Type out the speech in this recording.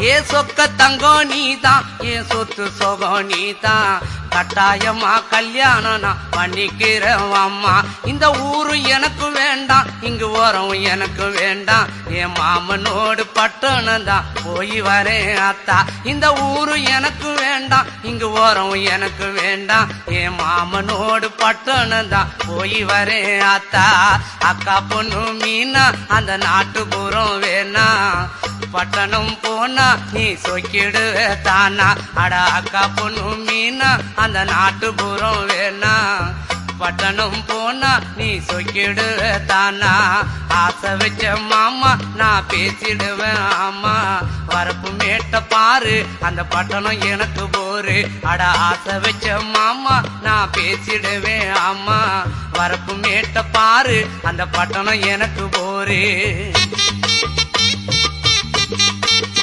ஏ சொக்க தங்கம் நீதான், ஏ சொத்து சொகம் நீதான், கட்டாயமா கல்யாணம் நான் பண்ணிக்கிறேன் அம்மா. இந்த ஊரு எனக்கு வேண்டாம், இங்கு ஓரம் எனக்கு வேண்டாம், என் மாமனோடு பட்டணம் தான் போய் வரேன் அத்தா. இந்த ஊரு எனக்கு வேண்டாம், இங்கு ஓரம் எனக்கு வேண்டாம், என் மாமனோடு பட்டணம் தான் போய் வரேன் அத்தா. அக்கா பொண்ணு மீனா அந்த நாட்டுப்புறம் வேணா, பட்டணம் போனா நீ சொக்கிடுவ தானா. அட அக்கா பொண்ணு மீனா அந்த நாட்டுப்புறம் வேணா, பட்டணம் போனா நீ சொக்கிடுவ தானா. ஆசை வச்ச மாமா நான் பேசிடுவேன் ஆமா, வரப்பு மேட்ட பாரு அந்த பட்டணம் எனக்கு போரு. அட ஆசை வச்ச மாமா நான் பேசிடுவேன் ஆமா, வரப்பு மேட்ட பாரு அந்த பட்டணம் எனக்கு போரு.